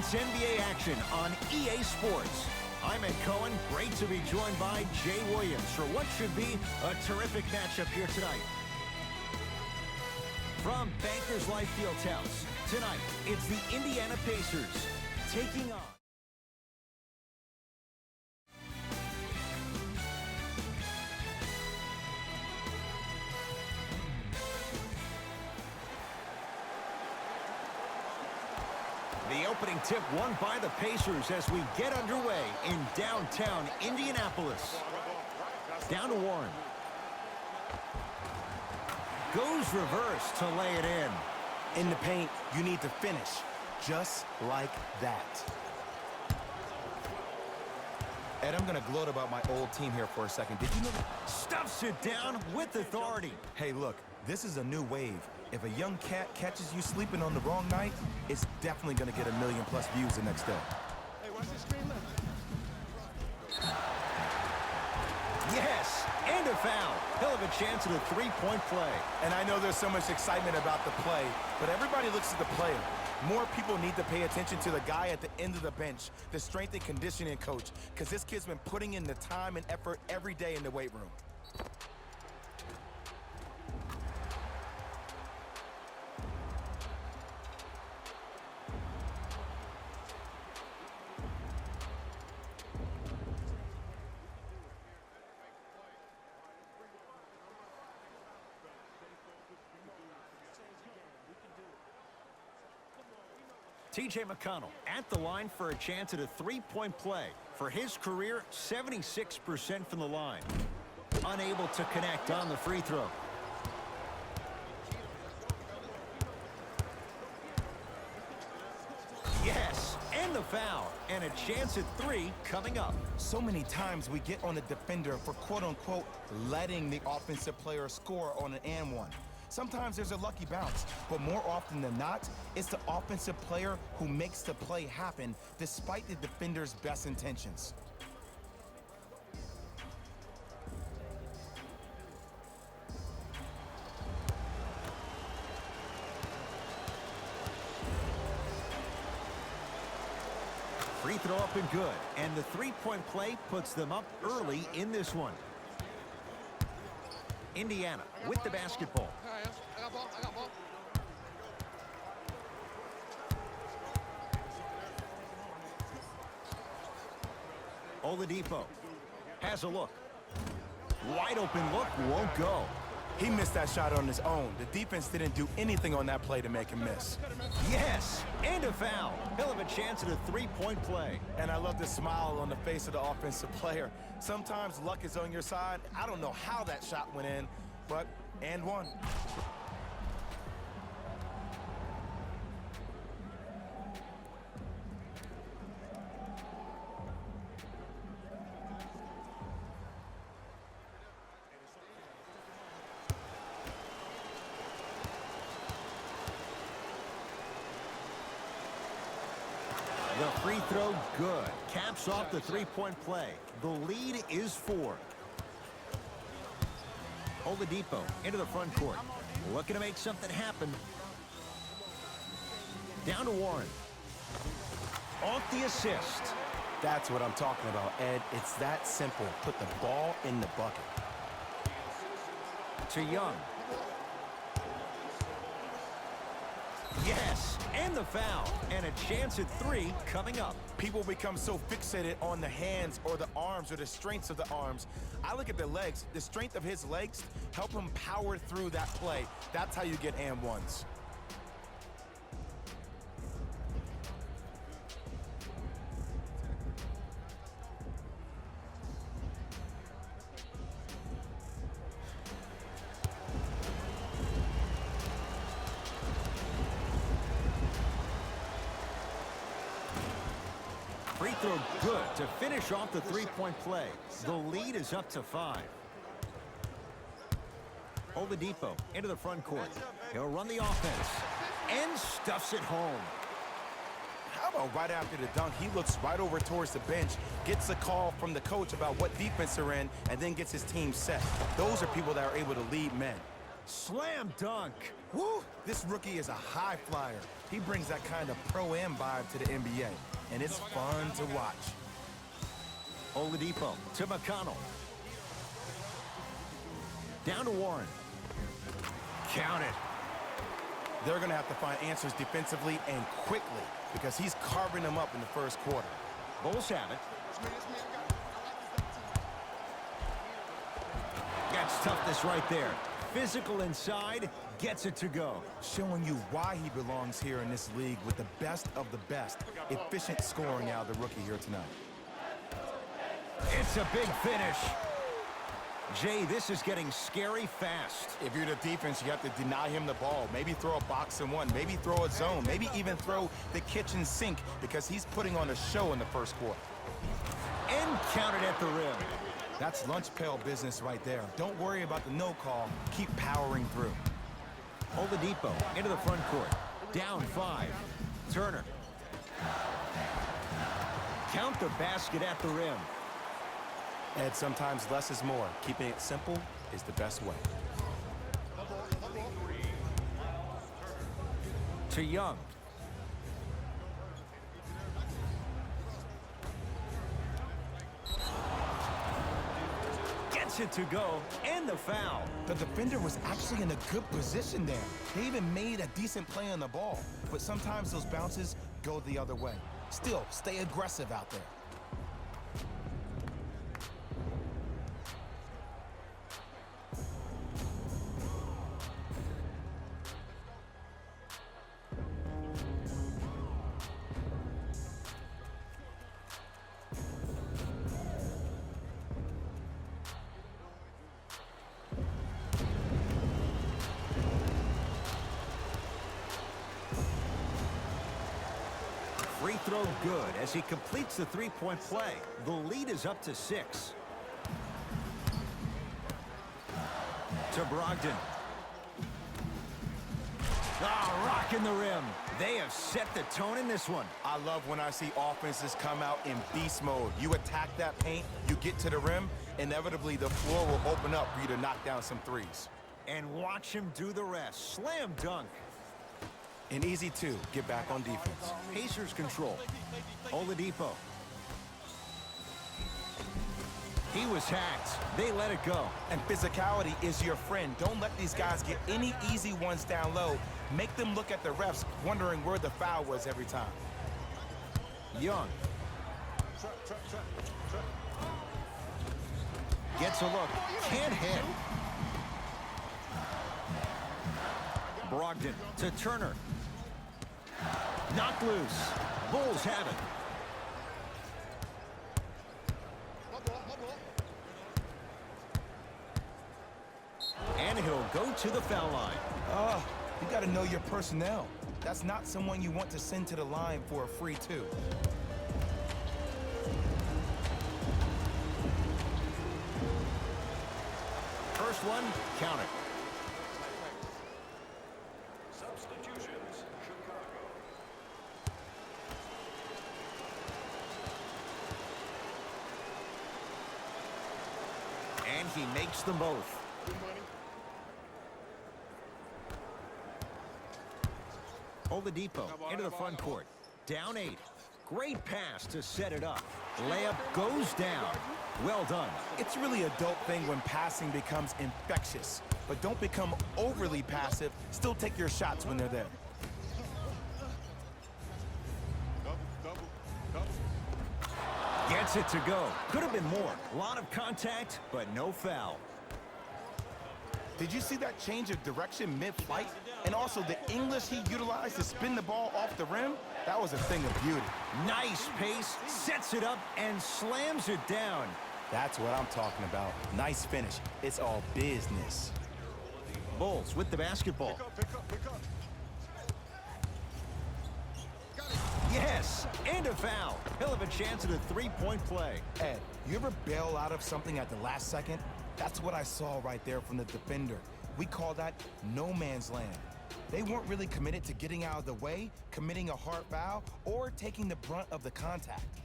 It's NBA action on EA Sports. I'm Ed Cohen. Great to be joined by Jay Williams for what should be a terrific matchup here tonight. From Bankers Life Fieldhouse, tonight it's the Indiana Pacers taking on the opening tip won by the Pacers as we get underway in downtown Indianapolis. Down to Warren. Goes reverse to lay it in. In the paint, you need to finish just like that. Ed, I'm going to gloat about my old team here for a second. Did you know that? Stuffs it down with authority. Hey, look, this is a new wave. If a young cat catches you sleeping on the wrong night, it's definitely going to get 1 million+ views the next day. Hey, watch this screen left. Yes, and a foul. He'll have a chance at a three-point play. And I know there's so much excitement about the play, but everybody looks at the player. More people need to pay attention to the guy at the end of the bench, the strength and conditioning coach, because this kid's been putting in the time and effort every day in the weight room. TJ McConnell at the line for a chance at a three-point play. For his career, 76% from the line. Unable to connect on the free throw. Yes, and the foul. And a chance at three coming up. So many times we get on the defender for quote-unquote letting the offensive player score on an and one. Sometimes there's a lucky bounce, but more often than not, it's the offensive player who makes the play happen despite the defender's best intentions. Free throw up and good. And the three-point play puts them up early in this one. Indiana with the basketball. I got ball. Oladipo has a look. Wide open look, won't go. He missed that shot on his own. The defense didn't do anything on that play to make him miss. Yes, and a foul. He'll have a chance at a three-point play. And I love the smile on the face of the offensive player. Sometimes luck is on your side. I don't know how that shot went in, but and one. The free throw, good. Caps off the three-point play. The lead is 4. Oladipo into the front court. Looking to make something happen. Down to Warren. Off the assist. That's what I'm talking about, Ed. It's that simple. Put the ball in the bucket. To Young. Yes, and the foul. And a chance at three coming up. People become so fixated on the hands or the arms or the strengths of the arms. I look at the legs. The strength of his legs help him power through that play. That's how you get and ones. Free throw good to finish off the three-point play. The lead is up to 5. Oladipo into the front court. He'll run the offense and stuffs it home. How about right after the dunk, he looks right over towards the bench, gets a call from the coach about what defense they're in, and then gets his team set. Those are people that are able to lead men. Slam dunk. Woo! This rookie is a high flyer. He brings that kind of pro-am vibe to the NBA, and it's fun to watch. Oladipo to McConnell. Down to Warren. Count it. They're going to have to find answers defensively and quickly because he's carving them up in the first quarter. Bulls have it. It's me, I got it. I like this team. That's toughness right there. Physical inside, gets it to go. Showing you why he belongs here in this league with the best of the best. Efficient scoring out of the rookie here tonight. It's a big finish. Jay, this is getting scary fast. If you're the defense, you have to deny him the ball. Maybe throw a box and one. Maybe throw a zone. Maybe even throw the kitchen sink because he's putting on a show in the first quarter. And counted at the rim. That's lunch pail business right there. Don't worry about the no call. Keep powering through. Oladipo into the front court. Down 5. Turner. Count the basket at the rim. Ed, sometimes less is more. Keeping it simple is the best way. To Young. Gets it to go, and the foul. The defender was actually in a good position there. They even made a decent play on the ball. But sometimes those bounces go the other way. Still, stay aggressive out there. Free throw good as he completes the three-point play. The lead is up to 6. To Brogdon. Rocking the rim. They have set the tone in this one. I love when I see offenses come out in beast mode. You attack that paint, you get to the rim, inevitably the floor will open up for you to knock down some threes. And watch him do the rest. Slam dunk. And easy too, get back on defense. Pacers control. Oladipo. He was hacked. They let it go. And physicality is your friend. Don't let these guys get any easy ones down low. Make them look at the refs, wondering where the foul was every time. Young. Trap. Gets a look. Can't hit. Brogdon to Turner. Knocked loose. Bulls have it. My ball. And he'll go to the foul line. You got to know your personnel. That's not someone you want to send to the line for a free two. First one, count it. Substitutions, Chicago. And he makes them both. Good money. Oladipo into the front court. Down 8. Great pass to set it up. Layup goes down. Well done. It's really a dope thing when passing becomes infectious. But don't become overly passive. Still take your shots when they're there. Double. Gets it to go. Could have been more. A lot of contact, but no foul. Did you see that change of direction mid-flight? And also the English he utilized to spin the ball off the rim? That was a thing of beauty. Nice pace, sets it up, and slams it down. That's what I'm talking about. Nice finish. It's all business. Bulls with the basketball. Pick up. Got it. Yes, and a foul. He'll have a chance at a three-point play. Ed, you ever bail out of something at the last second? That's what I saw right there from the defender. We call that no man's land. They weren't really committed to getting out of the way, committing a hard foul, or taking the brunt of the contact.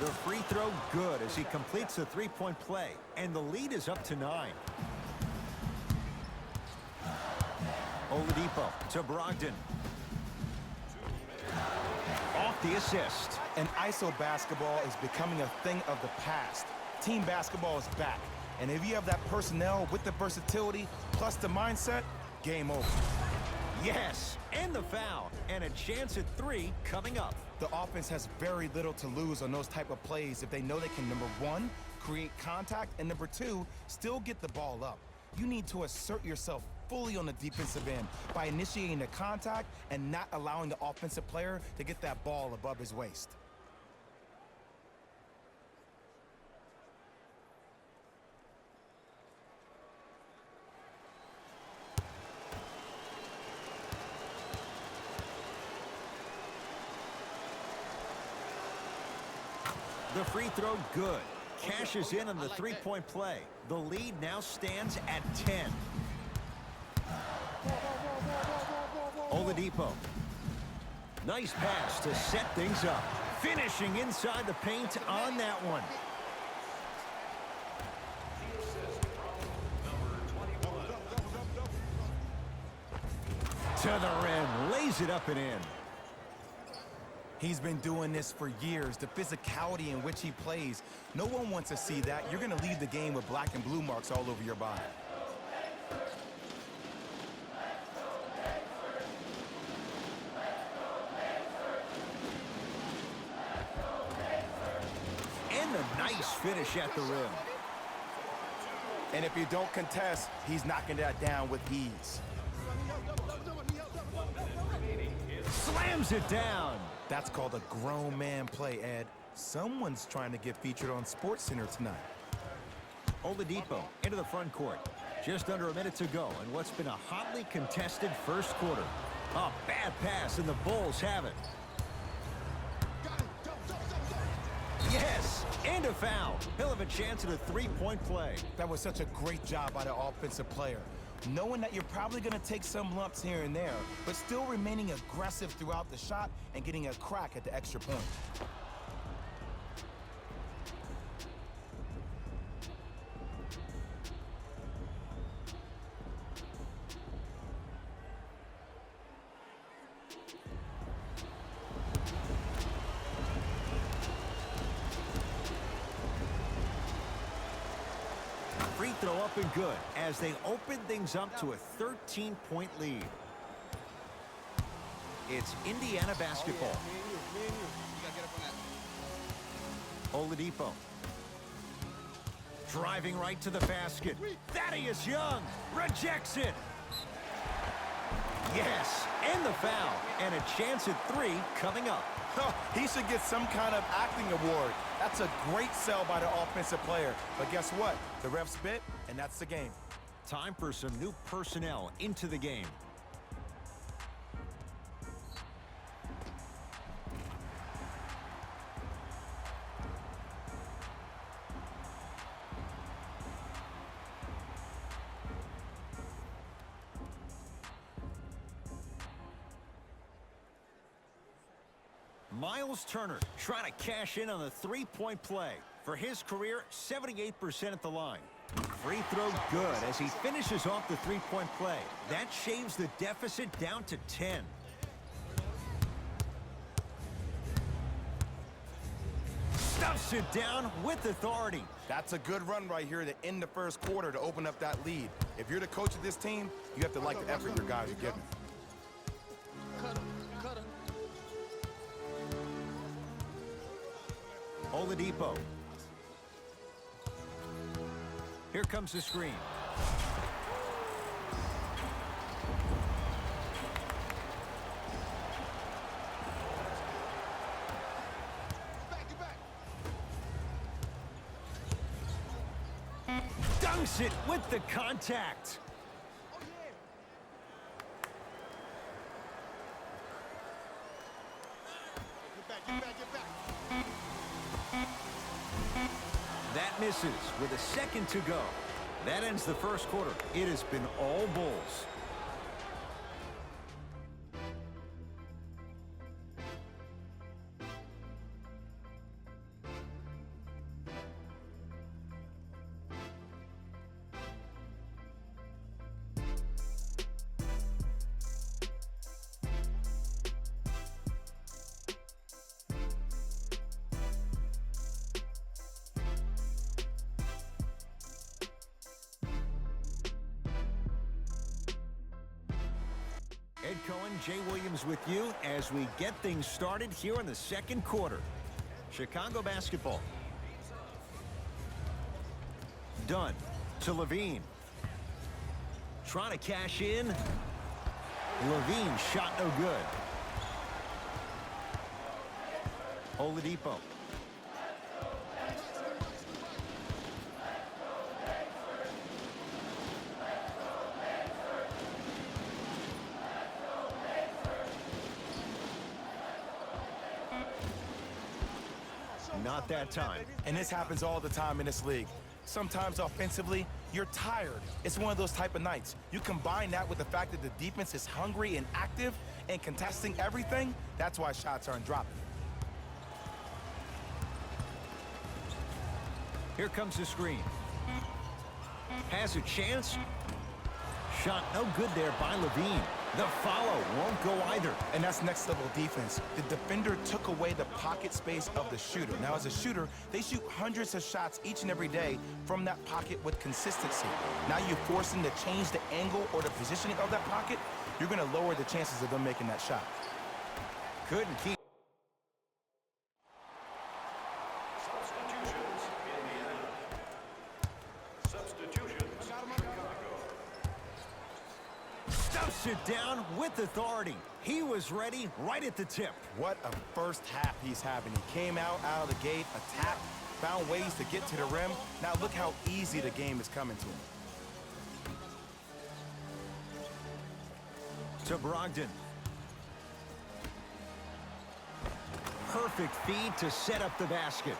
The free throw good as he completes the three-point play, and the lead is up to 9. Oladipo to Brogdon. Off the assist. And ISO basketball is becoming a thing of the past. Team basketball is back. And if you have that personnel with the versatility plus the mindset, game over. Yes, and the foul, and a chance at 3 coming up. The offense has very little to lose on those type of plays if they know they can, number 1, create contact, and number 2, still get the ball up. You need to assert yourself fully on the defensive end by initiating the contact and not allowing the offensive player to get that ball above his waist. The free throw good. Cashes in on the three-point play. The lead now stands at 10. Oladipo. Nice pass to set things up. Finishing inside the paint on that one. To the rim. Lays it up and in. He's been doing this for years. The physicality in which he plays, no one wants to see that. You're going to leave the game with black and blue marks all over your body. And a nice finish at the rim. And if you don't contest, he's knocking that down with ease. Slams it down. That's called a grown man play, Ed. Someone's trying to get featured on SportsCenter tonight. Oladipo into the front court. Just under a minute to go in what's been a hotly contested first quarter. A bad pass, and the Bulls have it. Yes, and a foul. He'll have a chance at a three-point play. That was such a great job by the offensive player. Knowing that you're probably going to take some lumps here and there, but still remaining aggressive throughout the shot and getting a crack at the extra point. Free throw up and good as they open things up to a 13-point lead. It's Indiana basketball. Oladipo. Driving right to the basket. Thaddeus Young rejects it. Yes, and the foul. And a chance at 3 coming up. He should get some kind of acting award. That's a great sell by the offensive player. But guess what? The refs bit, and that's the game. Time for some new personnel into the game. Miles Turner trying to cash in on the three-point play. For his career, 78% at the line. Free throw good as he finishes off the three-point play. That shaves the deficit down to 10. Stuffs it down with authority. That's a good run right here to end the first quarter to open up that lead. If you're the coach of this team, you have to like the effort your guys are giving. Oladipo. Here comes the screen. Dunks it with the contact. That misses with a second to go. That ends the first quarter. It has been all Bulls. Cohen, Jay Williams with you as we get things started here in the second quarter. Chicago basketball. Dunn to Levine. Trying to cash in. Levine shot no good. Oladipo. Not that time. And this happens all the time in this league. Sometimes offensively, you're tired. It's one of those type of nights. You combine that with the fact that the defense is hungry and active and contesting everything, that's why shots aren't dropping. Here comes the screen. Has a chance. Shot no good there by Levine. The follow won't go either. And that's next level defense. The defender took away the pocket space of the shooter. Now, as a shooter, they shoot hundreds of shots each and every day from that pocket with consistency. Now you force them to change the angle or the positioning of that pocket, you're going to lower the chances of them making that shot. Couldn't keep. Substitutions, Indiana. Substitutions, Chicago. Stuffs it down with authority. He was ready right at the tip. What a first half he's having. He came out of the gate, attacked, found ways to get to the rim. Now look how easy the game is coming to him. To Brogdon. Perfect feed to set up the basket.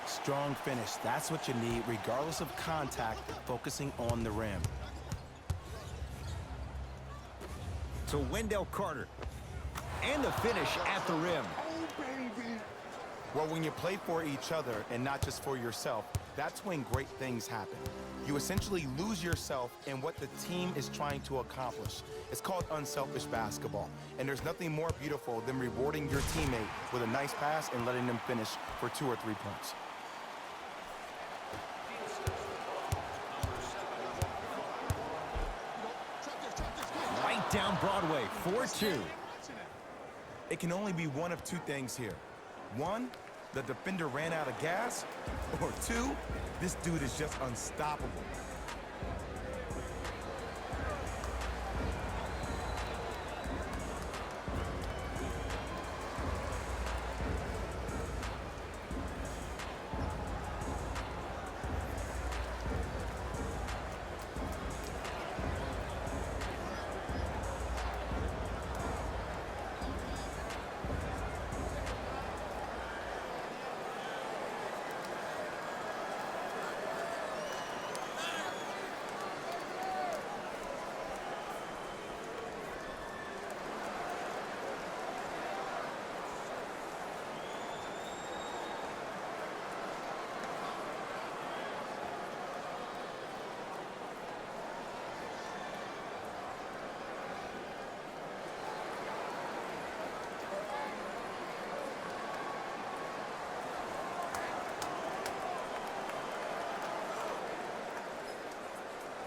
Strong finish. That's what you need, regardless of contact, focusing on the rim. To Wendell Carter. And the finish at the rim. Well, when you play for each other and not just for yourself, that's when great things happen. You essentially lose yourself in what the team is trying to accomplish. It's called unselfish basketball. And there's nothing more beautiful than rewarding your teammate with a nice pass and letting them finish for 2 or 3 points. Right down Broadway, 4-2. It can only be one of 2 things here. 1, the defender ran out of gas, or 2, this dude is just unstoppable.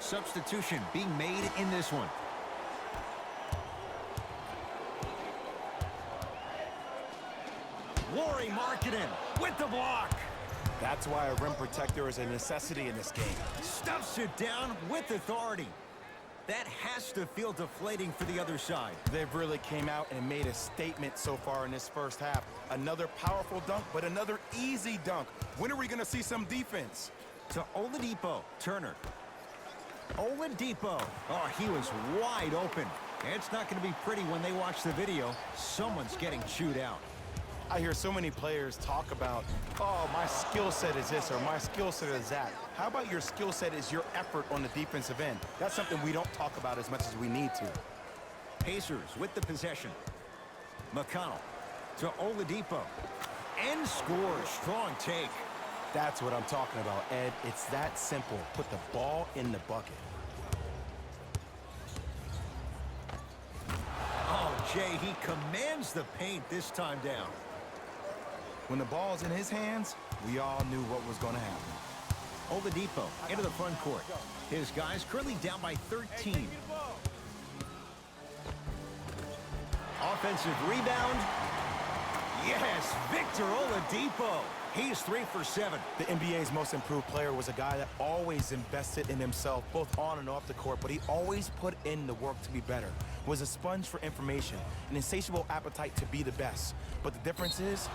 Substitution being made in this one. Lauri Markkanen with the block. That's why a rim protector is a necessity in this game. Stuffs it down with authority. That has to feel deflating for the other side. They've really came out and made a statement so far in this first half. Another powerful dunk, but another easy dunk. When are we going to see some defense? To Oladipo. Turner. Oladipo. Oh, he was wide open. It's not going to be pretty when they watch the video. Someone's getting chewed out. I hear so many players talk about, oh, my skill set is this or my skill set is that. How about your skill set is your effort on the defensive end? That's something we don't talk about as much as we need to. Pacers with the possession. McConnell to Oladipo. And scores. Strong take. That's what I'm talking about, Ed. It's that simple. Put the ball in the bucket. Oh, Jay, he commands the paint this time down. When the ball's in his hands, we all knew what was going to happen. Oladipo into the front court. His guys currently down by 13. offensive rebound. Yes, Victor Oladipo. He's 3 for 7. The NBA's most improved player was a guy that always invested in himself, both on and off the court, but he always put in the work to be better, was a sponge for information, an insatiable appetite to be the best. But the difference is,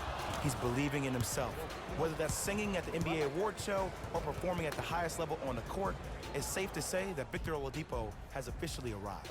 he's believing in himself. Whether that's singing at the NBA award show or performing at the highest level on the court, it's safe to say that Victor Oladipo has officially arrived.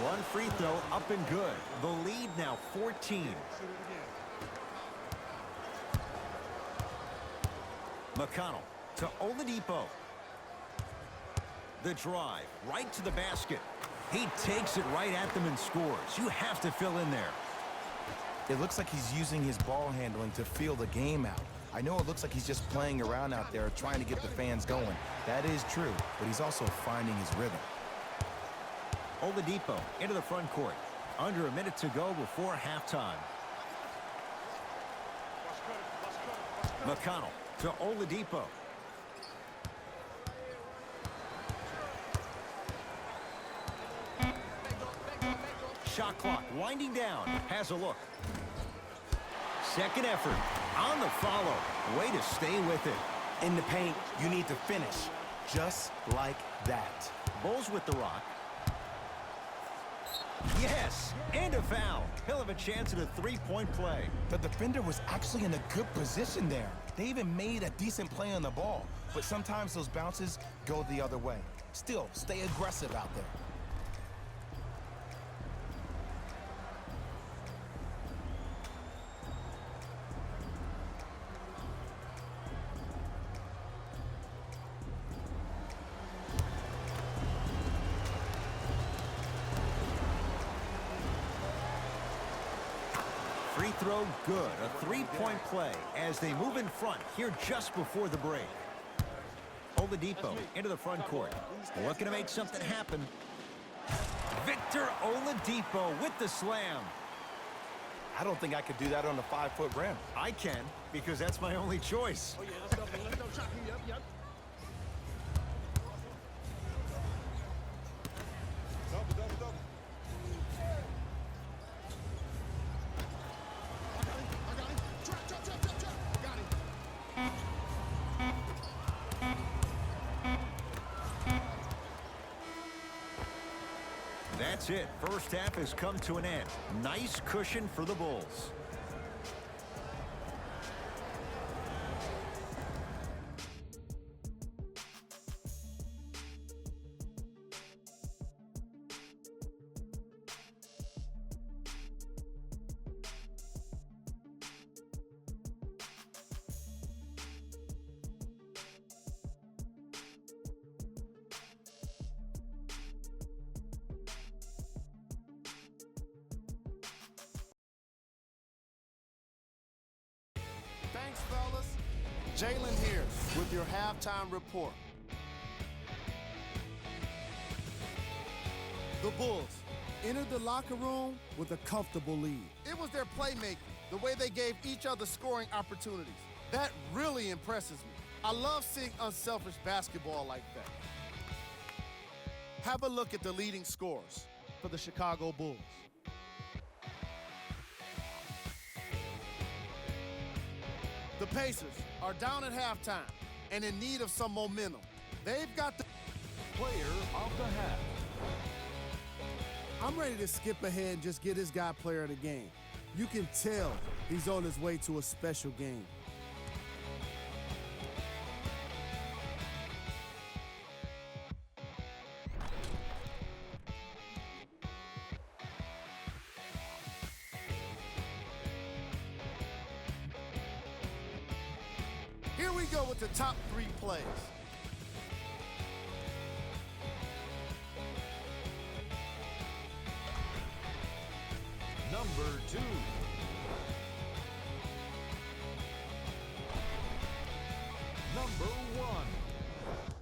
One free throw up and good. The lead now 14. McConnell to Oladipo. The drive right to the basket. He takes it right at them and scores. You have to fill in there. It looks like he's using his ball handling to feel the game out. I know it looks like he's just playing around out there trying to get the fans going. That is true, but he's also finding his rhythm. Oladipo into the front court. Under a minute to go before halftime. McConnell to Oladipo. Shot clock winding down. Has a look. Second effort on the follow. Way to stay with it. In the paint, you need to finish just like that. Bulls with the rock. Yes, and a foul. He'll have a chance at a three-point play. The defender was actually in a good position there. They even made a decent play on the ball, but sometimes those bounces go the other way. Still, stay aggressive out there. Free throw good. A three-point play as they move in front here just before the break. Oladipo into the front court. Looking to make something happen. Victor Oladipo with the slam. I don't think I could do that on a 5-foot rim. I can, because that's my only choice. Oh, yeah, let's go. Let's go. Shot. Yep. Double. I got him. Trap. Got him. That's it. First half has come to an end. Nice cushion for the Bulls. Thanks, fellas. Jalen here with your halftime report. The Bulls entered the locker room with a comfortable lead. It was their playmaking, the way they gave each other scoring opportunities. That really impresses me. I love seeing unselfish basketball like that. Have a look at the leading scorers for the Chicago Bulls. The Pacers are down at halftime and in need of some momentum. They've got the Player of the half. I'm ready to skip ahead and just get this guy player of the game. You can tell he's on his way to a special game. Here we go with the top 3 plays. Number 2. Number 1.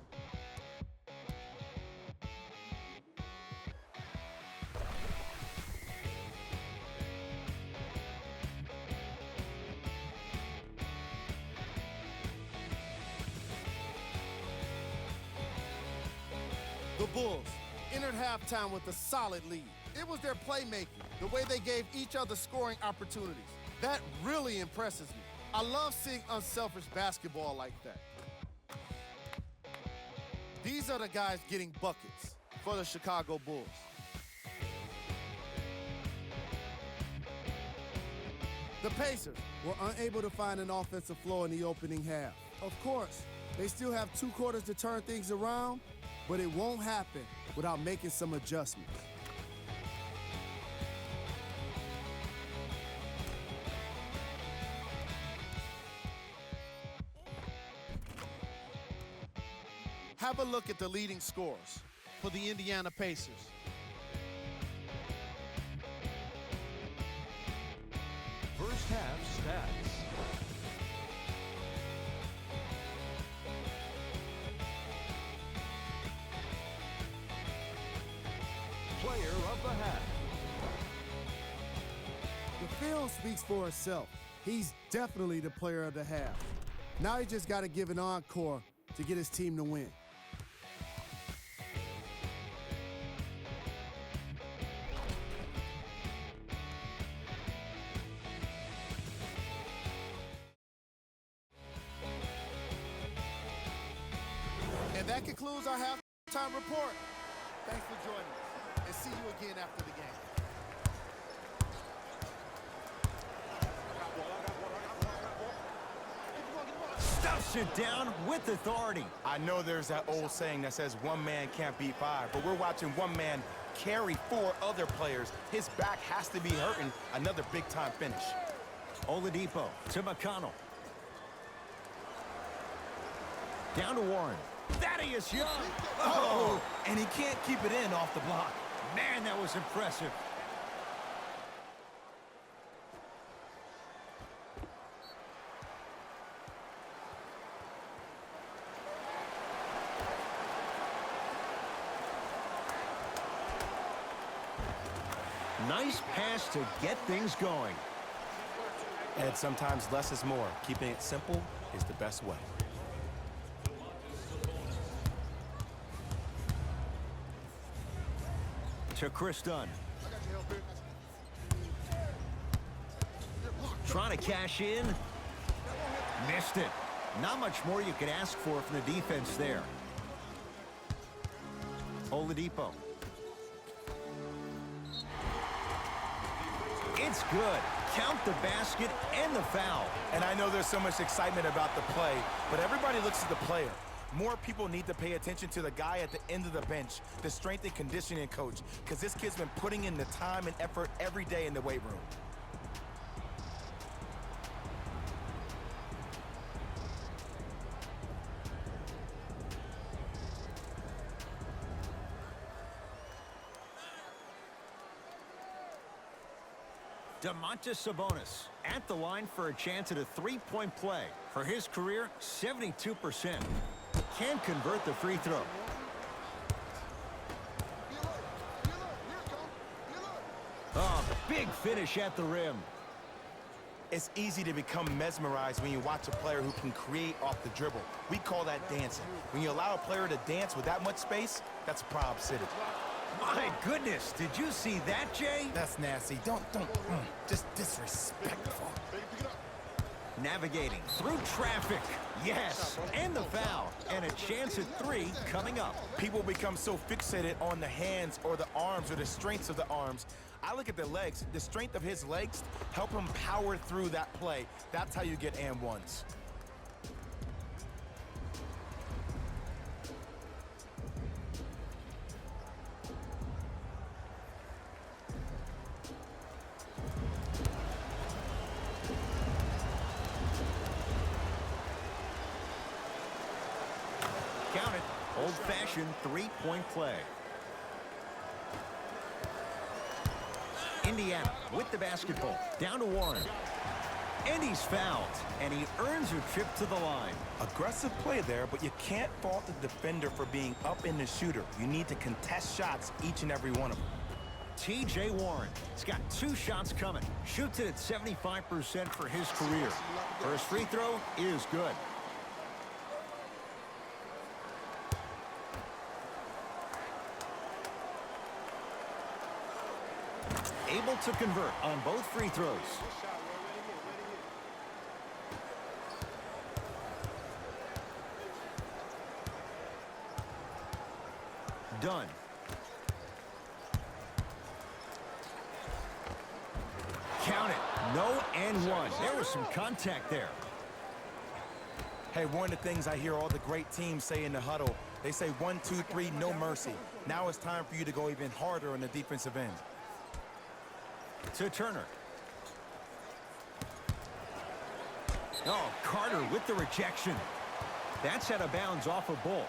The Bulls entered halftime with a solid lead. It was their playmaking, the way they gave each other scoring opportunities. That really impresses me. I love seeing unselfish basketball like that. These are the guys getting buckets for the Chicago Bulls. The Pacers were unable to find an offensive flow in the opening half. Of course, they still have 2 quarters to turn things around, but it won't happen without making some adjustments. Have a look at the leading scorers for the Indiana Pacers. First half stats. Player of the half. The film speaks for itself. He's definitely the player of the half. Now he just got to give an encore to get his team to win. And that concludes our halftime report. Thanks for joining us, and see you again after the game. Stuffs it down with authority. I know there's that old saying that says one man can't beat 5, but we're watching one man carry 4 other players. His back has to be hurting. Another big-time finish. Oladipo to McConnell. Down to Warren. Thaddeus Young. Oh, and he can't keep it in off the block. Man, that was impressive. Nice pass to get things going. And sometimes less is more. Keeping it simple is the best way. To Chris Dunn. Trying to cash in. Missed it. Not much more you could ask for from the defense there. Oladipo. It's good. Count the basket and the foul. And I know there's so much excitement about the play, but everybody looks at the player. More people need to pay attention to the guy at the end of the bench, the strength and conditioning coach, because this kid's been putting in the time and effort every day in the weight room. Domantas Sabonis at the line for a chance at a 3-point play. For his career, 72%. Can convert the free throw. Oh, big finish at the rim. It's easy to become mesmerized when you watch a player who can create off the dribble. We call that dancing. When you allow a player to dance with that much space, that's Prob City. My goodness, did you see that, Jay? That's nasty. Just disrespectful. Navigating through traffic. Yes, and the foul. And a chance at 3 coming up. People become so fixated on the hands or the arms or the strengths of the arms. I look at the legs. The strength of his legs help him power through that play. That's how you get and ones. Count it. Old-fashioned 3-point play. Indiana with the basketball. Down to Warren. And he's fouled. And he earns a trip to the line. Aggressive play there, but you can't fault the defender for being up in the shooter. You need to contest shots, each and every one of them. T.J. Warren. He's got 2 shots coming. Shoots it at 75% for his career. First free throw is good. able to convert on both free throws. Done. Count it. No and one. There was some contact there. Hey, one of the things I hear all the great teams say in the huddle, they say 1, 2, 3, no mercy. Now it's time for you to go even harder on the defensive end. To Turner. Oh, Carter with the rejection. That's out of bounds off of Bull.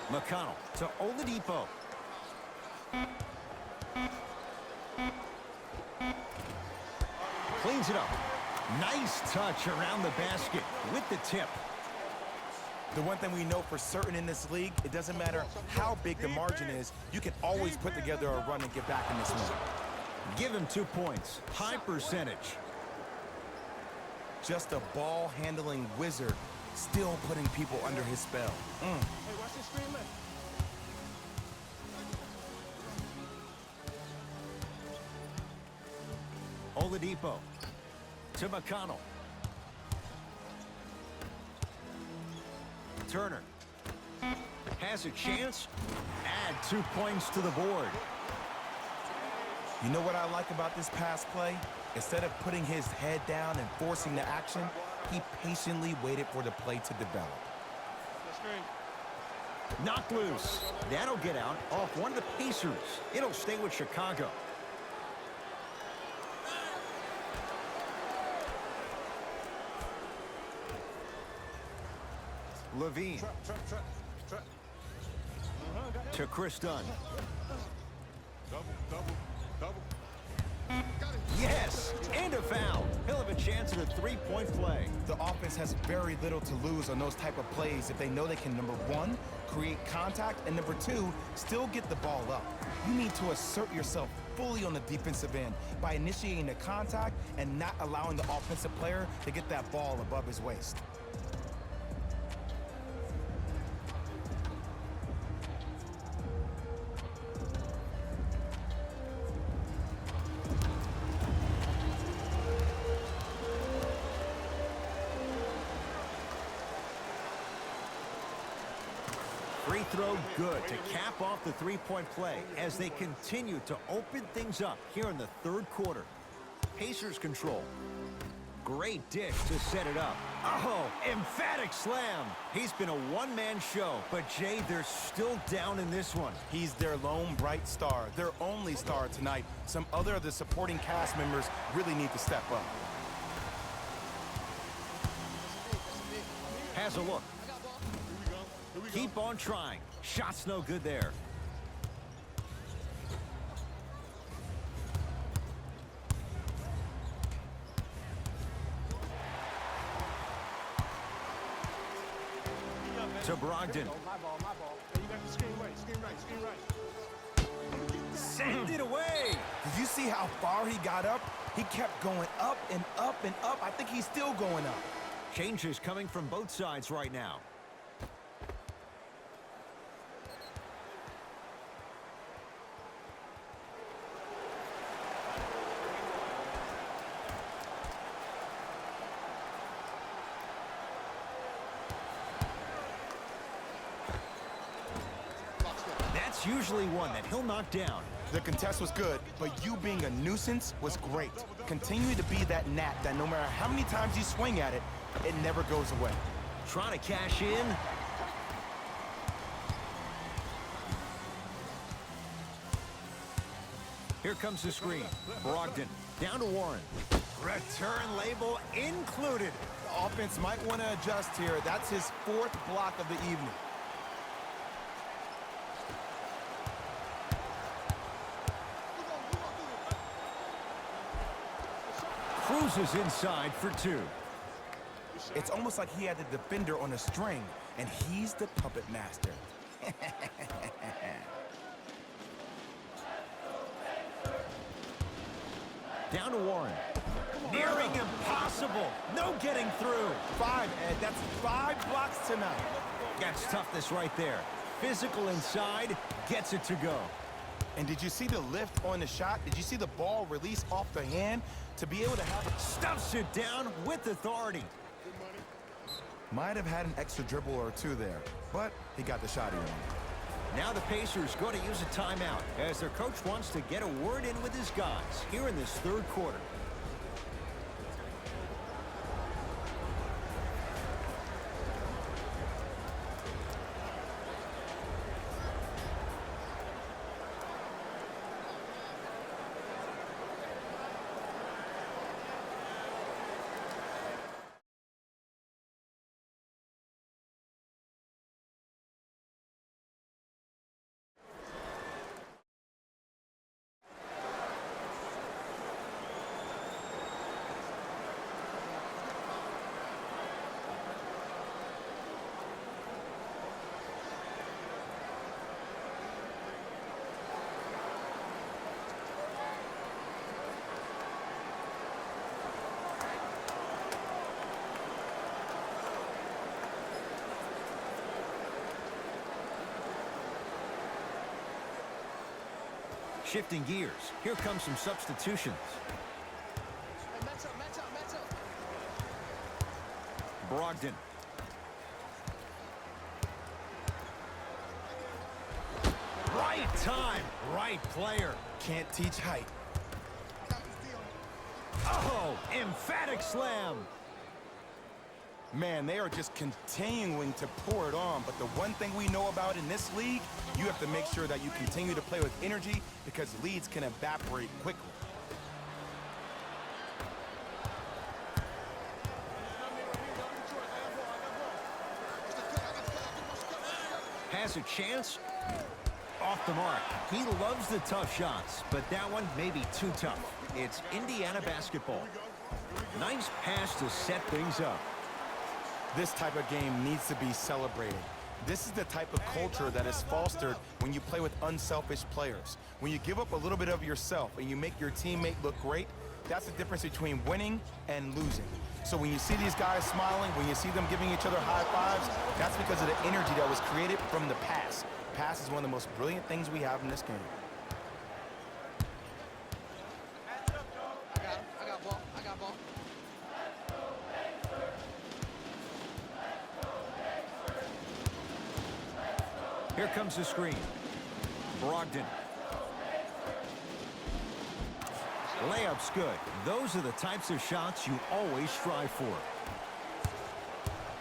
McConnell to Oladipo. Cleans it up. Nice touch around the basket with the tip. The one thing we know for certain in this league, it doesn't matter how big the margin is, you can always put together a run and get back in this one. Give him 2 points. High percentage. Just a ball-handling wizard, still putting people under his spell. Hey, watch this screen left. Oladipo to McConnell. Turner has a chance. Add 2 points to the board. You know what I like about this pass play? Instead of putting his head down and forcing the action, he patiently waited for the play to develop. Knocked loose. That'll get out off one of the Pacers. It'll stay with Chicago. Levine Trap. to Chris Dunn. Double. Yes, and a foul. He'll have a chance at a three-point play. The offense has very little to lose on those type of plays if they know they can, number one, create contact, and number two, still get the ball up. You need to assert yourself fully on the defensive end by initiating the contact and not allowing the offensive player to get that ball above his waist. Free throw good to cap off the three-point play as they continue to open things up here in the third quarter. Pacers control. Great dish to set it up. Oh, emphatic slam. He's been a one-man show, but Jay, they're still down in this one. He's their lone bright star, their only star tonight. Some other of the supporting cast members really need to step up. Has a look. Keep on trying. Shot's no good there. To Brogdon. My ball. Hey, you got the screen right. Send it away. Did you see how far he got up? He kept going up and up and up. I think he's still going up. Changes coming from both sides right now. That's usually one that he'll knock down. The contest was good, but you being a nuisance was great. Continue to be that gnat that no matter how many times you swing at it, it never goes away. Trying to cash in. Here comes the screen. Brogdon down to Warren. Return label included. The offense might want to adjust here. That's his fourth block of the evening. Cruises inside for two. It's almost like he had the defender on a string, and he's the puppet master. Down to Warren. Nearing impossible. No getting through. 5, Ed. That's 5 blocks tonight. That's toughness right there. Physical inside, gets it to go. And did you see the lift on the shot? Did you see the ball release off the hand to be able to have it? Stuffs it down with authority. Might have had an extra dribble or two there, but he got the shot in. Now the Pacers go to use a timeout as their coach wants to get a word in with his guys here in this third quarter. Shifting gears, here come some substitutions. Brogdon. Right time, right player. Can't teach height. Oh, emphatic slam. Man, they are just continuing to pour it on. But the one thing we know about in this league, you have to make sure that you continue to play with energy because leads can evaporate quickly. Has a chance. Off the mark. He loves the tough shots, but that one may be too tough. It's Indiana basketball. Nice pass to set things up. This type of game needs to be celebrated. This is the type of culture that is fostered when you play with unselfish players. When you give up a little bit of yourself and you make your teammate look great, that's the difference between winning and losing. So when you see these guys smiling, when you see them giving each other high fives, that's because of the energy that was created from the pass. Pass is one of the most brilliant things we have in this game. I got ball. Here comes the screen. Brogdon. Layup's good. Those are the types of shots you always strive for.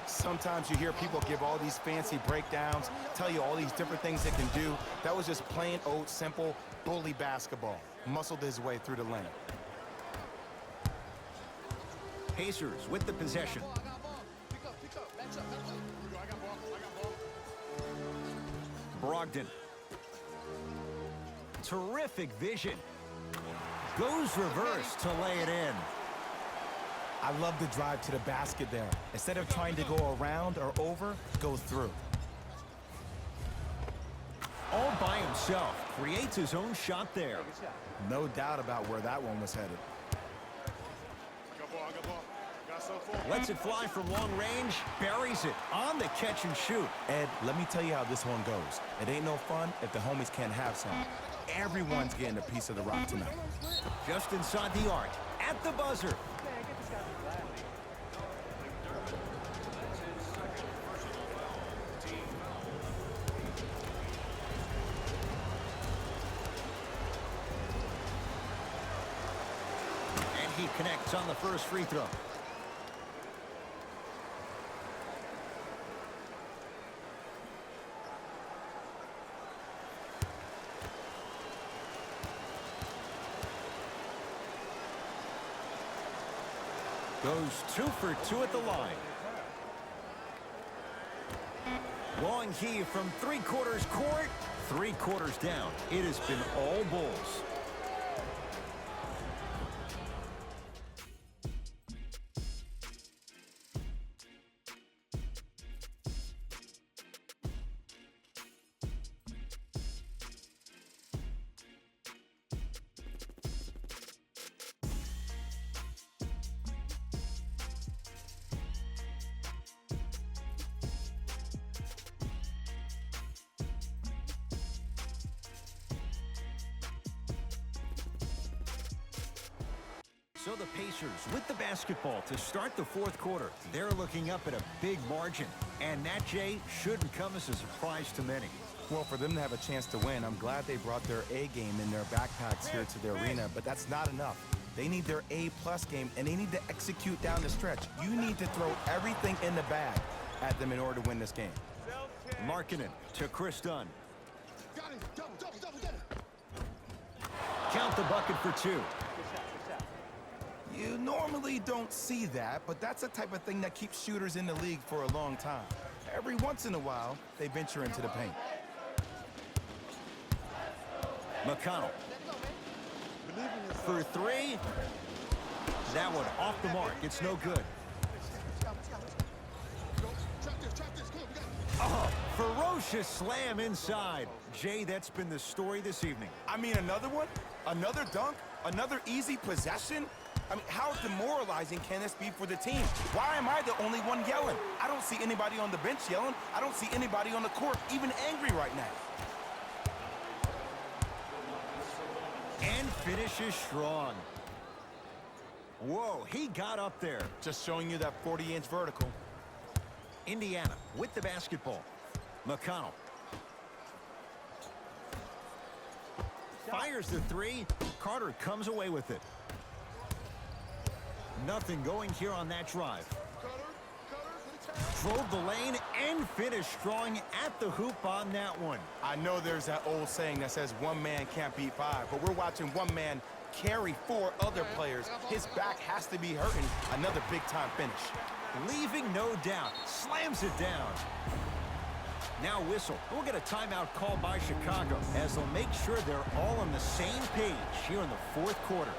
Sometimes you hear people give all these fancy breakdowns, tell you all these different things they can do. That was just plain old simple bully basketball. Muscled his way through the lane. Pacers with the possession. I got ball. Pick up. Match up. Here we go. I got ball. Brogdon. Terrific vision. Goes reverse to lay it in. I love the drive to the basket there. Instead of trying to go around or over, go through. All by himself. Creates his own shot there. No doubt about where that one was headed. I got ball. Got some for Lets it fly from long range. Buries it on the catch and shoot. Ed, let me tell you how this one goes. It ain't no fun if the homies can't have some. Everyone's getting a piece of the rock tonight. Just inside the arc. At the buzzer. And he connects on the first free throw. Goes 2 for 2 at the line. Long heave from three-quarters court. 3 quarters down. It has been all Bulls. So the Pacers with the basketball to start the fourth quarter. They're looking up at a big margin. And that, Jay, shouldn't come as a surprise to many. Well, for them to have a chance to win, I'm glad they brought their A game in their backpacks here to the arena, but that's not enough. They need their A-plus game, and they need to execute down the stretch. You need to throw everything in the bag at them in order to win this game. Markkanen to Chris Dunn. Got him. Double, double, double, get it. Count the bucket for two. You normally don't see that, but that's the type of thing that keeps shooters in the league for a long time. Every once in a while, they venture into the paint. McConnell. For three. That one off the mark. It's no good. Trap this, come on, we got it. Oh, ferocious slam inside. Jay, that's been the story this evening. I mean, another one? Another dunk? Another easy possession? I mean, how demoralizing can this be for the team? Why am I the only one yelling? I don't see anybody on the bench yelling. I don't see anybody on the court even angry right now. And finishes strong. Whoa, he got up there. Just showing you that 40-inch vertical. Indiana with the basketball. McConnell. Fires the three. Carter comes away with it. Nothing going here on that drive. Drove the lane and finished strong at the hoop on that one. I know there's that old saying that says one man can't beat five, but we're watching one man carry four other players. His back has to be hurting. Another big-time finish. Leaving no doubt. Slams it down. Now whistle. We'll get a timeout called by Chicago as they'll make sure they're all on the same page here in the fourth quarter.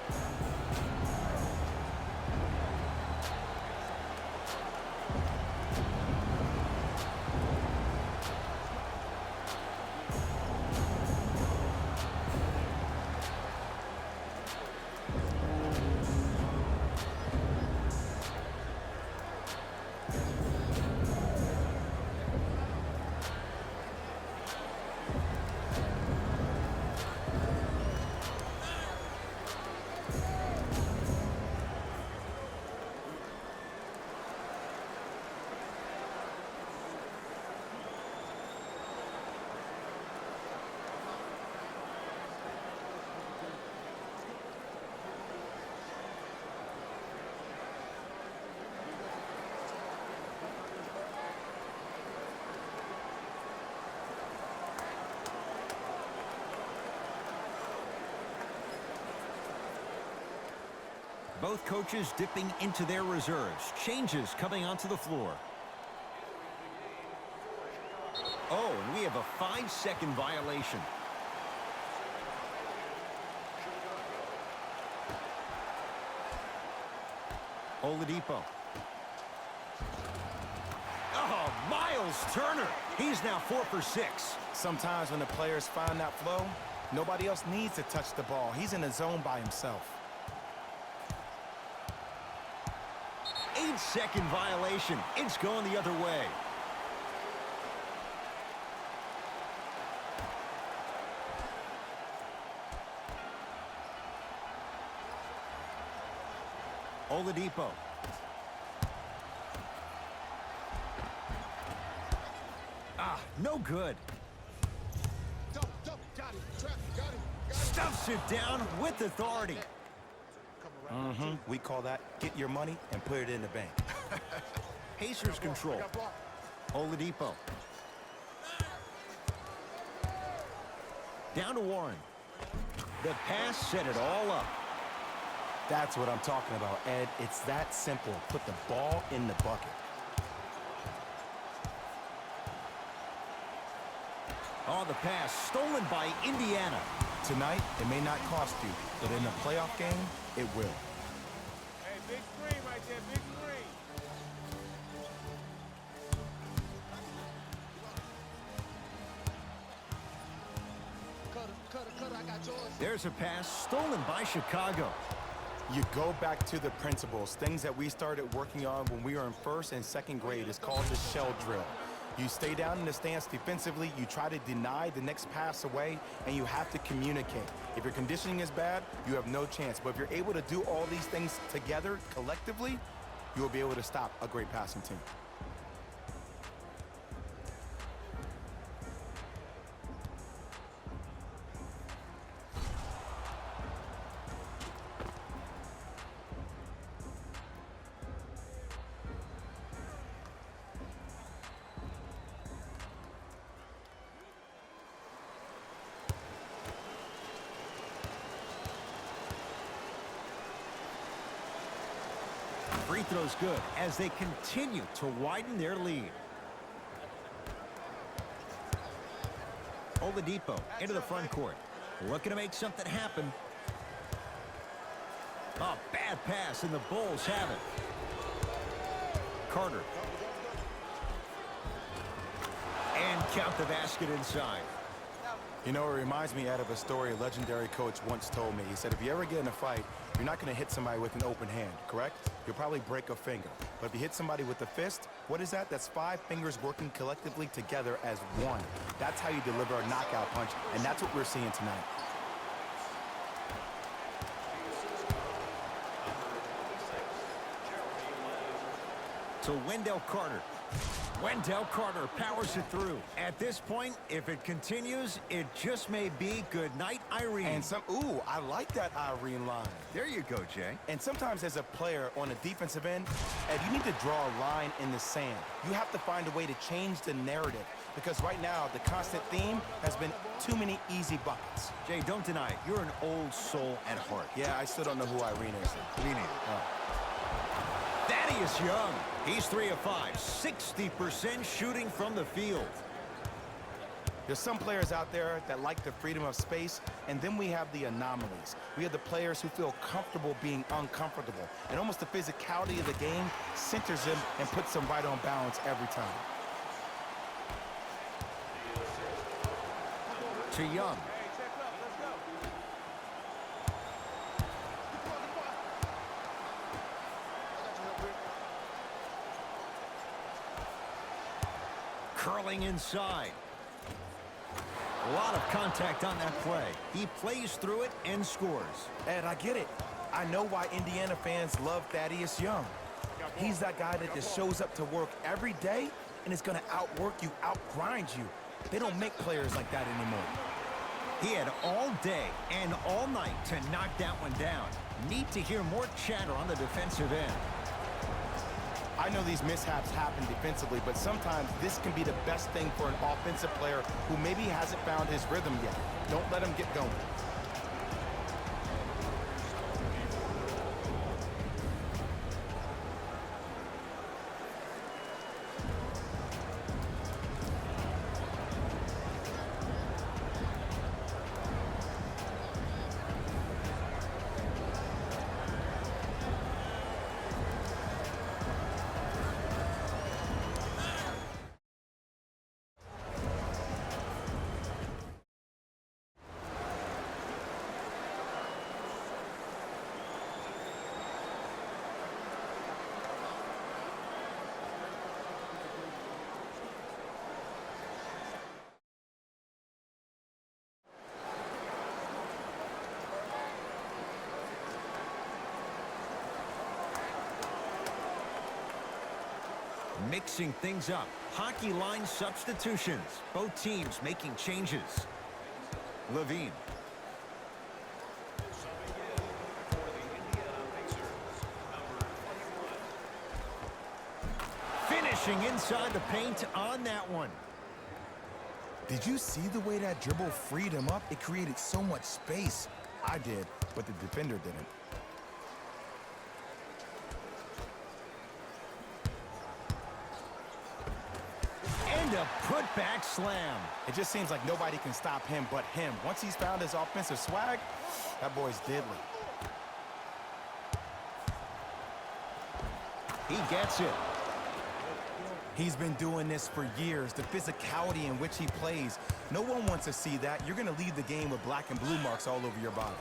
Both coaches dipping into their reserves. Changes coming onto the floor. Oh, and we have a 5-second violation. Oladipo. Oh, Miles Turner. He's now 4 for 6. Sometimes when the players find that flow, nobody else needs to touch the ball. He's in the zone by himself. 8-second violation. It's going the other way. Oladipo. No good. Double, double, got him. Trap, got him. Stuffs it down with authority. We call that get your money and put it in the bank. Pacers control. Oladipo. Down to Warren. The pass set it all up. That's what I'm talking about, Ed. It's that simple. Put the ball in the bucket. Oh, the pass stolen by Indiana. Tonight, it may not cost you, but in a playoff game, it will. Hey, big screen right there, big screen. Cutter, I got yours. There's a pass stolen by Chicago. You go back to the principles, things that we started working on when we were in first and second grade. It's called the shell drill. You stay down in the stance defensively, you try to deny the next pass away, and you have to communicate. If your conditioning is bad, you have no chance. But if you're able to do all these things together, collectively, you will be able to stop a great passing team. Free throw's good as they continue to widen their lead. Oladipo into the front court. Looking to make something happen. Oh, bad pass, and the Bulls have it. Carter. And count the basket inside. You know, it reminds me out of a story a legendary coach once told me. He said, if you ever get in a fight, you're not going to hit somebody with an open hand, correct? You'll probably break a finger. But if you hit somebody with a fist, what is that? That's 5 fingers working collectively together as one. That's how you deliver a knockout punch, and that's what we're seeing tonight. To Wendell Carter. Wendell Carter powers it through. At this point, if it continues, it just may be good night, Irene. And ooh, I like that Irene line. There you go, Jay. And sometimes as a player on a defensive end, Ed, you need to draw a line in the sand. You have to find a way to change the narrative because right now the constant theme has been too many easy buckets. Jay, don't deny it. You're an old soul at heart. Yeah, I still don't know who Irene is. Me neither. Thaddeus Young. He's 3 of 5, 60% shooting from the field. There's some players out there that like the freedom of space, and then we have the anomalies. We have the players who feel comfortable being uncomfortable, and almost the physicality of the game centers them and puts them right on balance every time. To Young. Curling inside. A lot of contact on that play. He plays through it and scores. Ed, I get it. I know why Indiana fans love Thaddeus Young. He's that guy that just shows up to work every day and is going to outwork you, outgrind you. They don't make players like that anymore. He had all day and all night to knock that one down. Need to hear more chatter on the defensive end. I know these mishaps happen defensively, but sometimes this can be the best thing for an offensive player who maybe hasn't found his rhythm yet. Don't let him get going. Mixing things up. Hockey line substitutions. Both teams making changes. Levine. Finishing inside the paint on that one. Did you see the way that dribble freed him up? It created so much space. I did, but the defender didn't. And a putback slam. It just seems like nobody can stop him but him. Once he's found his offensive swag, that boy's deadly. He gets it. He's been doing this for years, the physicality in which he plays. No one wants to see that. You're going to leave the game with black and blue marks all over your body.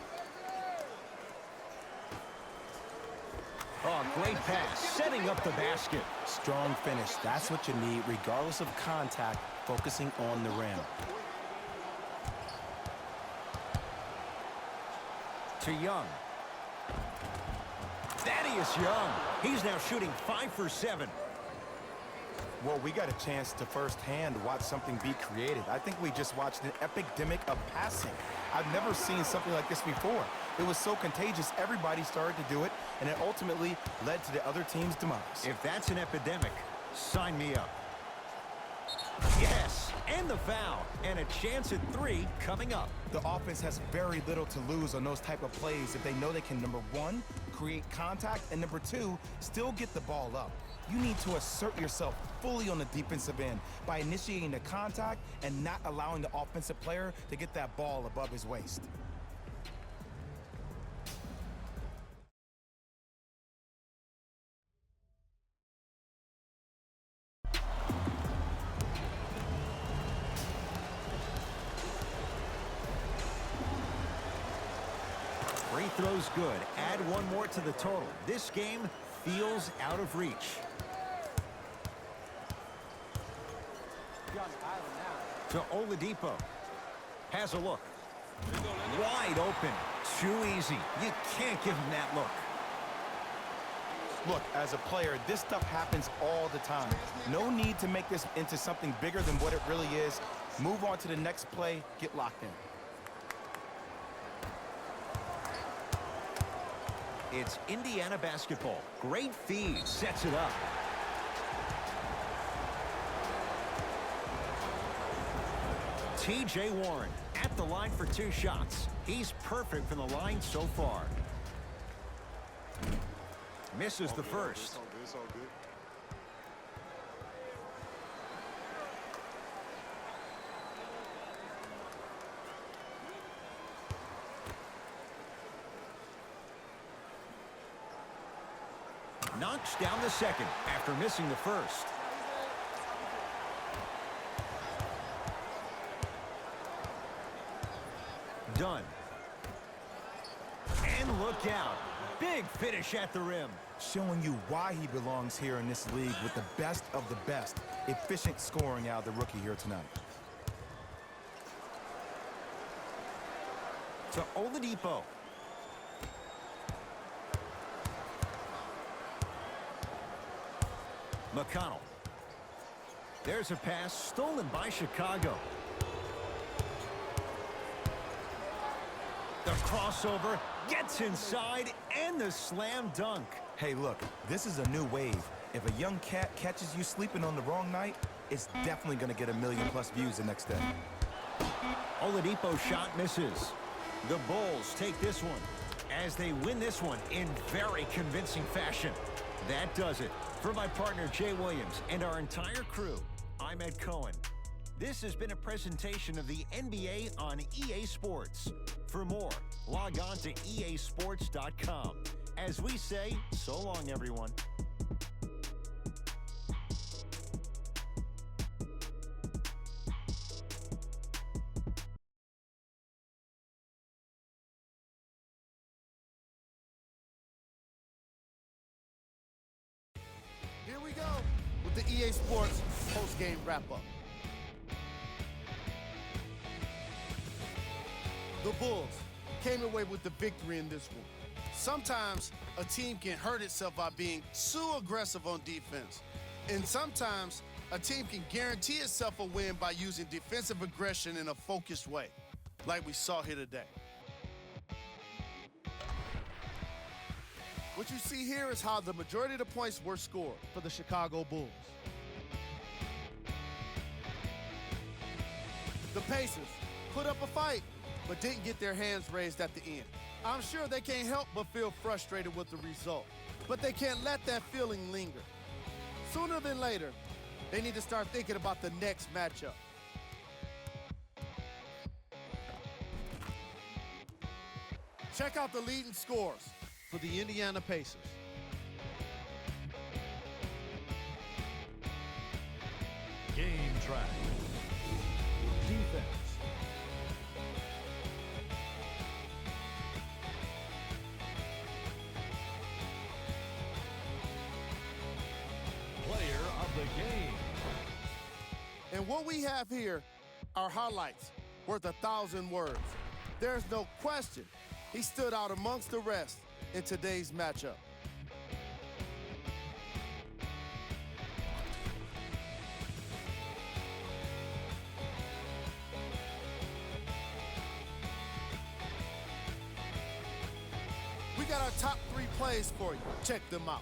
Oh, great pass, setting up the basket. Strong finish. That's what you need, regardless of contact, focusing on the rim. To Young. Thaddeus Young. He's now shooting 5 for 7. Well, we got a chance to firsthand watch something be created. I think we just watched an epidemic of passing. I've never seen something like this before. It was so contagious, everybody started to do it, and it ultimately led to the other team's demise. If that's an epidemic, sign me up. Yes, and the foul, and a chance at 3 coming up. The offense has very little to lose on those type of plays if they know they can, number 1, create contact, and number 2, still get the ball up. You need to assert yourself fully on the defensive end by initiating the contact and not allowing the offensive player to get that ball above his waist. Free throws good. Add 1 more to the total. This game feels out of reach. To Oladipo. Has a look. Wide open. Too easy. You can't give him that look. Look, as a player, this stuff happens all the time. No need to make this into something bigger than what it really is. Move on to the next play. Get locked in. It's Indiana basketball. Great feed. Sets it up. T.J. Warren at the line for 2 shots. He's perfect from the line so far. Misses the first. It's all good. It's all good. Knocks down the second after missing the first. Done. And look out. Big finish at the rim. Showing you why he belongs here in this league with the best of the best. Efficient scoring out of the rookie here tonight. To Oladipo. McConnell. There's a pass stolen by Chicago. The crossover gets inside and the slam dunk. Hey, look, this is a new wave. If a young cat catches you sleeping on the wrong night, it's definitely going to get 1 million+ views the next day. Oladipo shot misses. The Bulls take this one as they win this one in very convincing fashion. That does it. For my partner Jay Williams and our entire crew, I'm Ed Cohen. This has been a presentation of the NBA on EA Sports. For more, log on to easports.com. As we say, so long, everyone. Here we go with the EA Sports post-game wrap-up. The Bulls came away with the victory in this one. Sometimes a team can hurt itself by being too aggressive on defense. And sometimes a team can guarantee itself a win by using defensive aggression in a focused way, like we saw here today. What you see here is how the majority of the points were scored for the Chicago Bulls. The Pacers put up a fight, but didn't get their hands raised at the end. I'm sure they can't help but feel frustrated with the result, but they can't let that feeling linger. Sooner than later, they need to start thinking about the next matchup. Check out the leading scorers for the Indiana Pacers. Game track. Defense. the game. And what we have here are highlights worth 1,000 words. There's no question he stood out amongst the rest in today's matchup. We got our top 3 plays for you. Check them out.